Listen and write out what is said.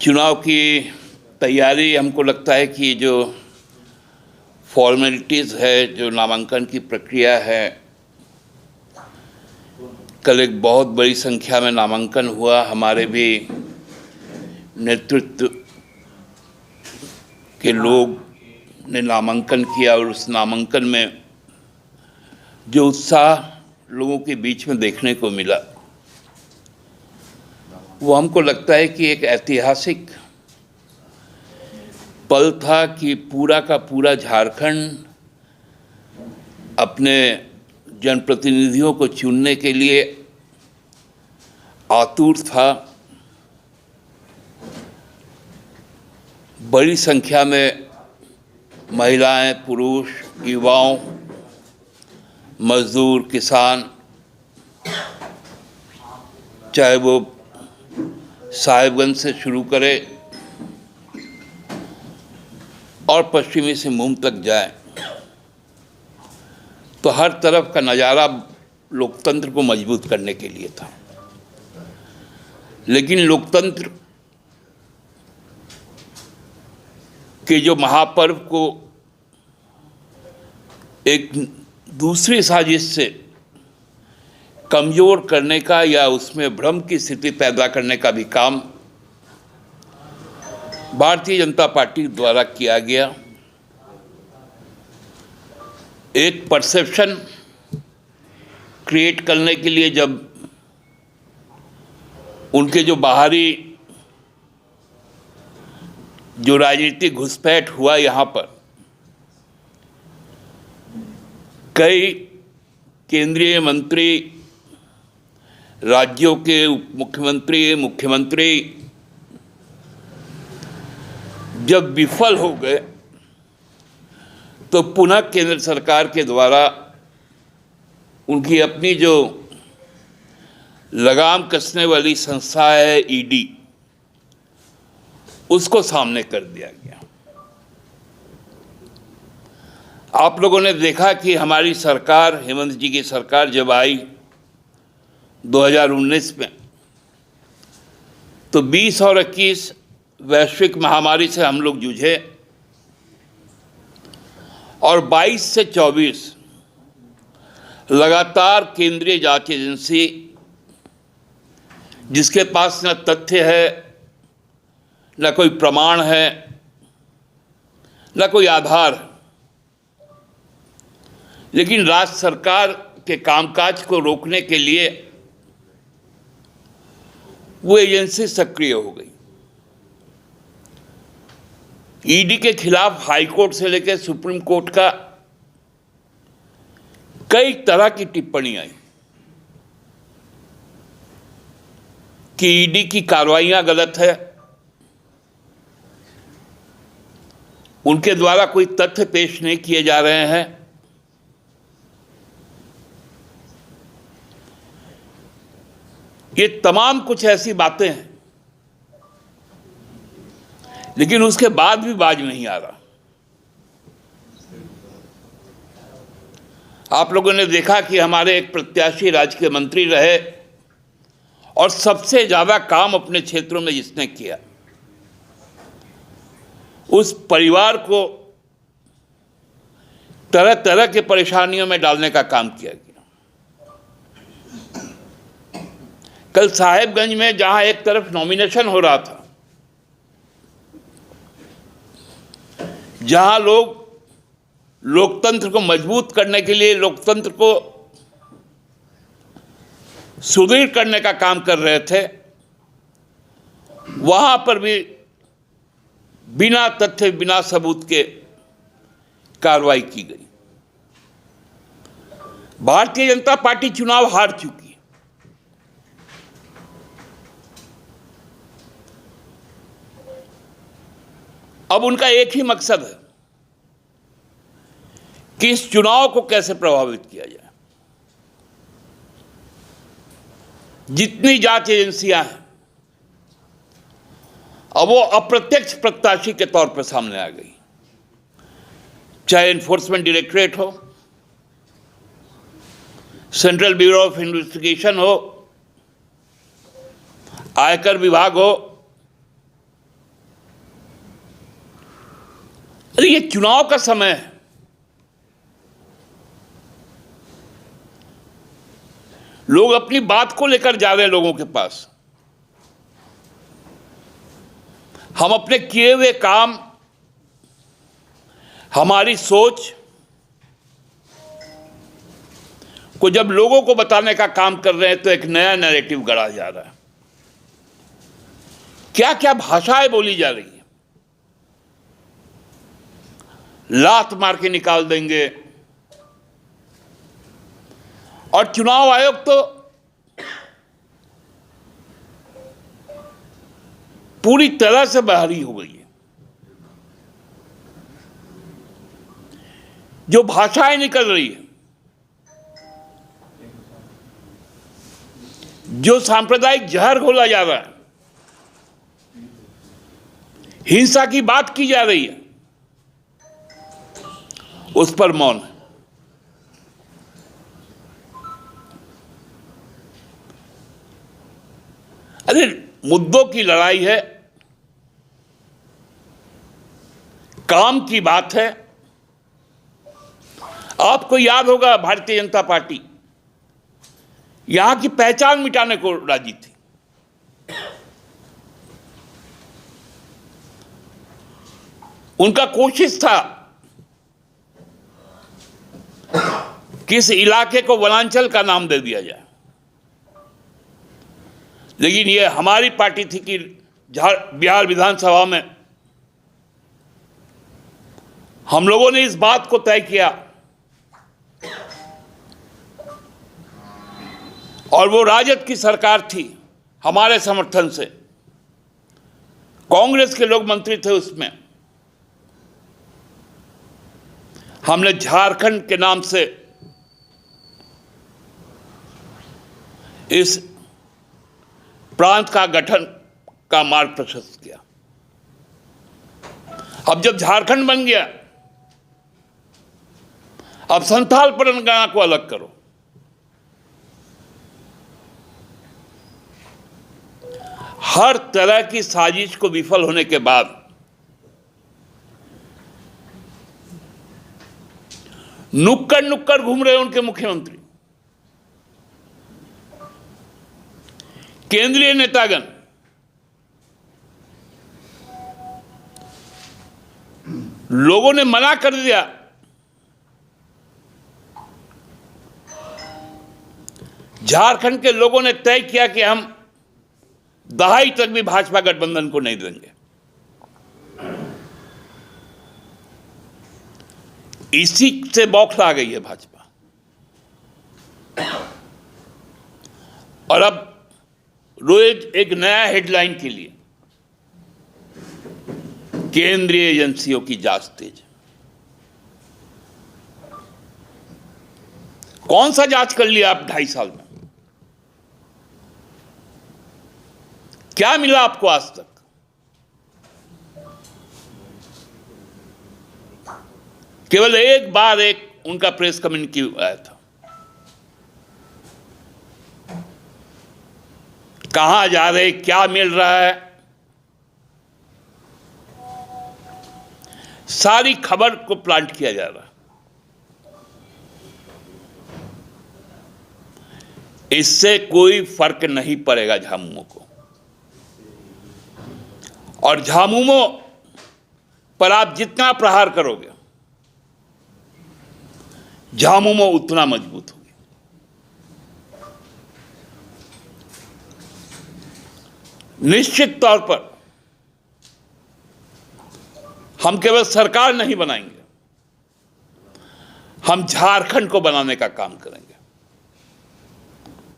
चुनाव की तैयारी हमको लगता है कि जो फॉर्मेलिटीज़ है, जो नामांकन की प्रक्रिया है, कल एक बहुत बड़ी संख्या में नामांकन हुआ। हमारे भी नेतृत्व के लोग ने नामांकन किया और उस नामांकन में जो उत्साह लोगों के बीच में देखने को मिला, वो हमको लगता है कि एक ऐतिहासिक पल था कि पूरा का पूरा झारखंड अपने जनप्रतिनिधियों को चुनने के लिए आतुर था। बड़ी संख्या में महिलाएं, पुरुष, युवाओं, मजदूर, किसान, चाहे वो साहिबगंज से शुरू करे और पश्चिमी सिंहभूम तक जाए, तो हर तरफ का नज़ारा लोकतंत्र को मजबूत करने के लिए था। लेकिन लोकतंत्र के जो महापर्व को एक दूसरी साजिश से कमज़ोर करने का या उसमें भ्रम की स्थिति पैदा करने का भी काम भारतीय जनता पार्टी द्वारा किया गया। एक परसेप्शन क्रिएट करने के लिए जब उनके जो बाहरी जो राजनीतिक घुसपैठ हुआ, यहाँ पर कई केंद्रीय मंत्री, राज्यों के उप मुख्यमंत्री, मुख्यमंत्री जब विफल हो गए, तो पुनः केंद्र सरकार के द्वारा उनकी अपनी जो लगाम कसने वाली संस्था है ईडी, उसको सामने कर दिया गया। आप लोगों ने देखा कि हमारी सरकार, हेमंत जी की सरकार जब आई 2019 में, तो 20 और 21 वैश्विक महामारी से हम लोग जूझे और 22 से 24 लगातार केंद्रीय जांच एजेंसी, जिसके पास न तथ्य है, न कोई प्रमाण है, न कोई आधार, लेकिन राज्य सरकार के कामकाज को रोकने के लिए वो एजेंसी सक्रिय हो गई। ईडी के खिलाफ हाईकोर्ट से लेकर सुप्रीम कोर्ट का कई तरह की टिप्पणी आई कि ईडी की कार्रवाइयां गलत है, उनके द्वारा कोई तथ्य पेश नहीं किए जा रहे हैं। ये तमाम कुछ ऐसी बातें हैं, लेकिन उसके बाद भी बाज नहीं आ रहा। आप लोगों ने देखा कि हमारे एक प्रत्याशी राज्य के मंत्री रहे और सबसे ज्यादा काम अपने क्षेत्रों में जिसने किया, उस परिवार को तरह तरह के परेशानियों में डालने का काम किया गया। कल साहिबगंज में जहां एक तरफ नॉमिनेशन हो रहा था, जहां लोग लोकतंत्र को मजबूत करने के लिए, लोकतंत्र को सुदृढ़ करने का काम कर रहे थे, वहां पर भी बिना तथ्य, बिना सबूत के कार्रवाई की गई। भारतीय जनता पार्टी चुनाव हार चुकी है। अब उनका एक ही मकसद है कि इस चुनाव को कैसे प्रभावित किया जाए। जितनी जांच एजेंसियां हैं, अब वो अप्रत्यक्ष प्रत्याशी के तौर पर सामने आ गई, चाहे एनफोर्समेंट डायरेक्टरेट हो, सेंट्रल ब्यूरो ऑफ इन्वेस्टिगेशन हो, आयकर विभाग हो, अरे ये चुनाव का समय है, लोग अपनी बात को लेकर जा रहे हैं लोगों के पास। हम अपने किए हुए काम, हमारी सोच को जब लोगों को बताने का काम कर रहे हैं तो एक नया नैरेटिव गढ़ा जा रहा है। क्या क्या भाषाएं बोली जा रही है, लात मार के निकाल देंगे। और चुनाव आयोग तो पूरी तरह से बहाली हो गई है। जो भाषाएं निकल रही है, जो सांप्रदायिक जहर घोला जा रहा है, हिंसा की बात की जा रही है, उस पर मौन है। अरे मुद्दों की लड़ाई है, काम की बात है। आपको याद होगा भारतीय जनता पार्टी यहां की पहचान मिटाने को राजी थी। उनका कोशिश था कि इस इलाके को वनांचल का नाम दे दिया जाए, लेकिन ये हमारी पार्टी थी कि बिहार विधानसभा में हम लोगों ने इस बात को तय किया और वो राजद की सरकार थी, हमारे समर्थन से कांग्रेस के लोग मंत्री थे, उसमें हमने झारखंड के नाम से इस प्रांत का गठन का मार्ग प्रशस्त किया। अब जब झारखंड बन गया, अब संथाल परगना को अलग करो। हर तरह की साजिश को विफल होने के बाद नुक्कड़ नुक्कड़ घूम रहे उनके मुख्यमंत्री, केंद्रीय नेतागण। लोगों ने मना कर दिया, झारखंड के लोगों ने तय किया कि हम दहाई तक भी भाजपा गठबंधन को नहीं देंगे। इसी से बौखला गई है भाजपा। और अब रोज एक नया हेडलाइन के लिए केंद्रीय एजेंसियों की जांच तेज। कौन सा जांच कर लिया आप 2.5 साल में? क्या मिला आपको आज तक? केवल एक बार एक उनका प्रेस कम्युनिके आया था। कहां जा रहे, क्या मिल रहा है, सारी खबर को प्लांट किया जा रहा है। इससे कोई फर्क नहीं पड़ेगा झामुमो को, और झामुमो पर आप जितना प्रहार करोगे, झामुमो उतना मजबूत होगी। निश्चित तौर पर हम केवल सरकार नहीं बनाएंगे, हम झारखंड को बनाने का काम करेंगे।